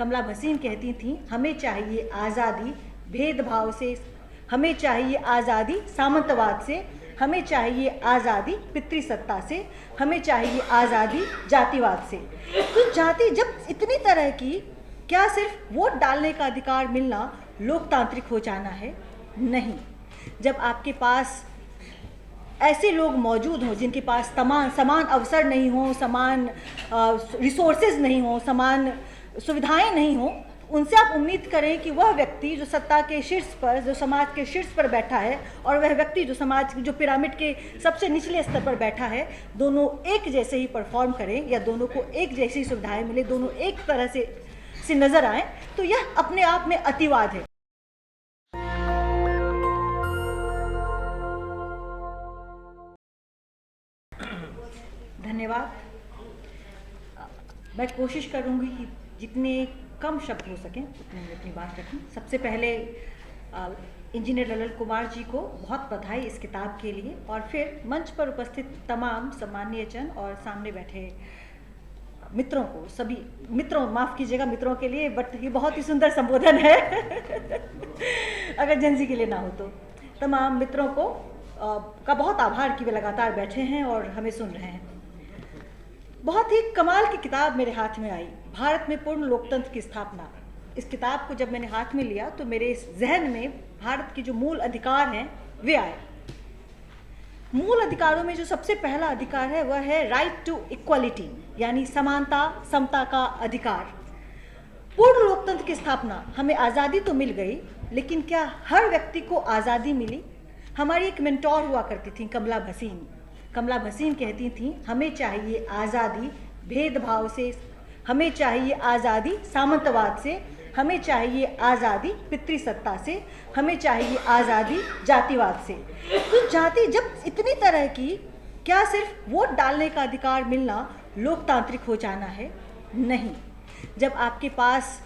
कमला भसीन कहती थीं, हमें चाहिए आज़ादी भेदभाव से, हमें चाहिए आज़ादी सामंतवाद से, हमें चाहिए आज़ादी पितृसत्ता से, हमें चाहिए आज़ादी जातिवाद से। तो जाति जब इतनी तरह की, क्या सिर्फ वोट डालने का अधिकार मिलना लोकतांत्रिक हो जाना है? नहीं। जब आपके पास ऐसे लोग मौजूद हों जिनके पास समान अवसर नहीं हो, समान रिसोर्सेज नहीं हो, समान सुविधाएं नहीं हो, उनसे आप उम्मीद करें कि वह व्यक्ति जो सत्ता के शीर्ष पर, जो समाज के शीर्ष पर बैठा है, और वह व्यक्ति जो समाज जो पिरामिड के सबसे निचले स्तर पर बैठा है, दोनों एक जैसे ही परफॉर्म करें या दोनों को एक जैसी सुविधाएं मिले, दोनों एक तरह से नजर आए, तो यह अपने आप में अतिवाद है। धन्यवाद। मैं कोशिश करूंगी कि जितने कम शब्द हो सकें उतने में अपनी बात रखूं। सबसे पहले इंजीनियर ललन कुमार जी को बहुत बधाई इस किताब के लिए, और फिर मंच पर उपस्थित तमाम सम्माननीय जन और सामने बैठे मित्रों को, सभी मित्रों, माफ़ कीजिएगा मित्रों के लिए, बट ये बहुत ही सुंदर संबोधन है अगर जनजी के लिए ना हो तो। तमाम मित्रों को का बहुत आभार कि वे लगातार बैठे हैं और हमें सुन रहे हैं। बहुत ही कमाल की किताब मेरे हाथ में आई, भारत में पूर्ण लोकतंत्र की स्थापना। इस किताब को जब मैंने हाथ में लिया तो मेरे इस जहन में भारत के जो मूल अधिकार हैं वे आए। मूल अधिकारों में जो सबसे पहला अधिकार है वह है राइट टू इक्वालिटी, यानी समानता, समता का अधिकार। पूर्ण लोकतंत्र की स्थापना, हमें आज़ादी तो मिल गई, लेकिन क्या हर व्यक्ति को आज़ादी मिली? हमारी एक मेंटोर हुआ करती थी कमला भसीन। कमला भसीन कहती थीं, हमें चाहिए आज़ादी भेदभाव से, हमें चाहिए आज़ादी सामंतवाद से, हमें चाहिए आज़ादी पितृसत्ता से, हमें चाहिए आज़ादी जातिवाद से। तो जाति जब इतनी तरह की, क्या सिर्फ वोट डालने का अधिकार मिलना लोकतांत्रिक हो जाना है? नहीं। जब आपके पास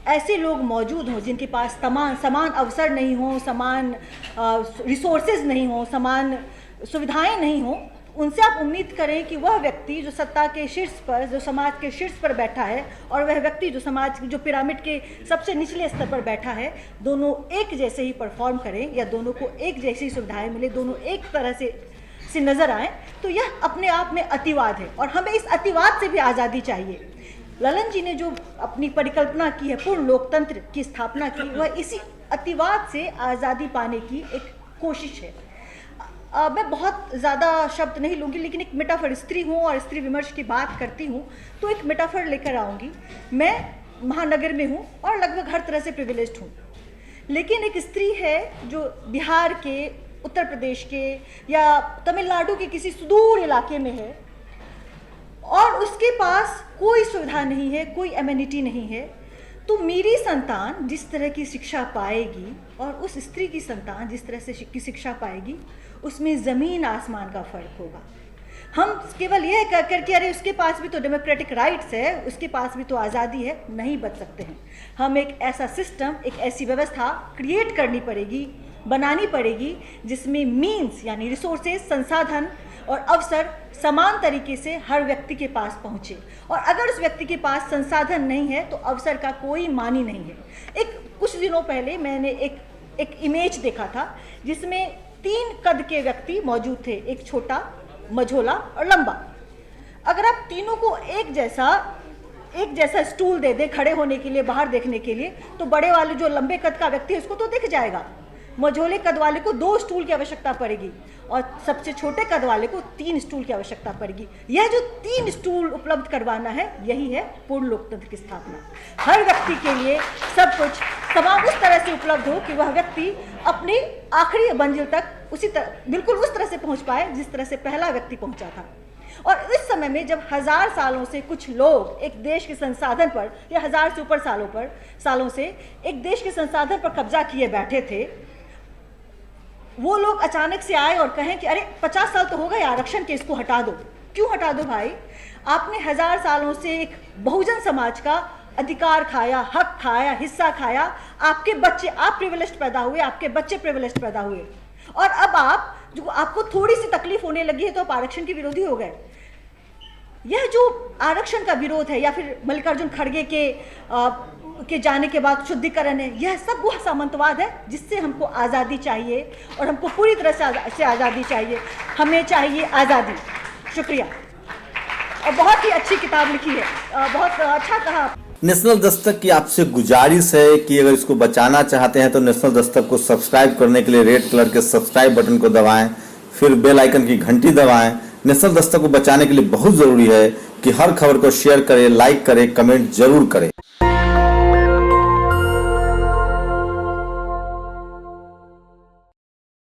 ऐसे लोग मौजूद हों जिनके पास समान अवसर नहीं हो, समान रिसोर्सेज नहीं हो, समान सुविधाएं नहीं हो, उनसे आप उम्मीद करें कि वह व्यक्ति जो सत्ता के शीर्ष पर, जो समाज के शीर्ष पर बैठा है, और वह व्यक्ति जो समाज जो पिरामिड के सबसे निचले स्तर पर बैठा है, दोनों एक जैसे ही परफॉर्म करें या दोनों को एक जैसी सुविधाएं मिले, दोनों एक तरह से नजर आए, तो यह अपने आप में अतिवाद है और हमें इस अतिवाद से भी आज़ादी चाहिए। ललन जी ने जो अपनी परिकल्पना की है, पूर्ण लोकतंत्र की स्थापना की, वह इसी अतिवाद से आज़ादी पाने की एक कोशिश है। मैं बहुत ज़्यादा शब्द नहीं लूँगी, लेकिन एक मेटाफर, स्त्री हूँ और स्त्री विमर्श की बात करती हूँ तो एक मेटाफर लेकर आऊँगी। मैं महानगर में हूँ और लगभग हर तरह से प्रिविलेज्ड हूँ, लेकिन एक स्त्री है जो बिहार के, उत्तर प्रदेश के या तमिलनाडु के किसी सुदूर इलाके में है, और उसके पास कोई सुविधा नहीं है, कोई एमेनिटी नहीं है। तो मेरी संतान जिस तरह की शिक्षा पाएगी और उस स्त्री की संतान जिस तरह से की शिक्षा पाएगी, उसमें ज़मीन आसमान का फ़र्क होगा। हम केवल यह कहकर कि अरे उसके पास भी तो डेमोक्रेटिक राइट्स है, उसके पास भी तो आज़ादी है, नहीं बच सकते हैं। हम एक ऐसा सिस्टम, एक ऐसी व्यवस्था क्रिएट करनी पड़ेगी, बनानी पड़ेगी, जिसमें मीन्स यानी रिसोर्सेज, संसाधन और अवसर समान तरीके से हर व्यक्ति के पास पहुँचे। और अगर उस व्यक्ति के पास संसाधन नहीं है तो अवसर का कोई मानी नहीं है। कुछ दिनों पहले मैंने एक इमेज देखा था जिसमें 3 कद के व्यक्ति मौजूद थे, एक छोटा, मझोला और लंबा। अगर आप तीनों को एक जैसा स्टूल दे दे खड़े होने के लिए, बाहर देखने के लिए, तो बड़े वाले जो लंबे कद का व्यक्ति है उसको तो दिख जाएगा, मझोले कद वाले को 2 स्टूल की आवश्यकता पड़ेगी और सबसे छोटे कद वाले को 3 स्टूल की आवश्यकता पड़ेगी। यह जो 3 स्टूल उपलब्ध करवाना है, यही है पूर्ण लोकतंत्र की स्थापना। हर व्यक्ति के लिए सब कुछ समान उस तरह से उपलब्ध हो कि वह व्यक्ति अपनी आखिरी मंजिल तक बिल्कुल उस तरह से पहुंच पाए जिस तरह से पहला व्यक्ति पहुंचा था। और इस समय में जब 1000 सालों से कुछ लोग एक देश के संसाधन पर, या 1000 से ऊपर सालों से एक देश के संसाधन पर कब्जा किए बैठे थे, वो लोग अचानक से आए और कहें कि अरे 50 साल तो हो गए आरक्षण के, इसको हटा दो। क्यों हटा दो भाई? आपने 1000 सालों से एक बहुजन समाज का अधिकार खाया, हक खाया, हिस्सा खाया। आपके बच्चे, आप प्रिविलेज्ड पैदा हुए, आपके बच्चे प्रिविलेज्ड पैदा हुए, और अब आपको थोड़ी सी तकलीफ होने लगी है तो आप आरक्षण के विरोधी हो गए। यह जो आरक्षण का विरोध है या फिर मल्लिकार्जुन खड़गे के जाने के बाद शुद्धिकरण है, यह सब वो सामंतवाद है जिससे हमको आज़ादी चाहिए और हमको पूरी तरह से आज़ादी चाहिए। हमें चाहिए आज़ादी। शुक्रिया। और बहुत ही अच्छी किताब लिखी है, बहुत अच्छा कहा। नेशनल दस्तक की आपसे गुजारिश है कि अगर इसको बचाना चाहते हैं तो नेशनल दस्तक को सब्सक्राइब करने के लिए रेड कलर के सब्सक्राइब बटन को दबाएं, फिर बेल आइकन की घंटी दबाएं। नेशनल दस्तक को बचाने के लिए बहुत जरूरी है कि हर खबर को शेयर करें, लाइक करें, कमेंट जरूर करें।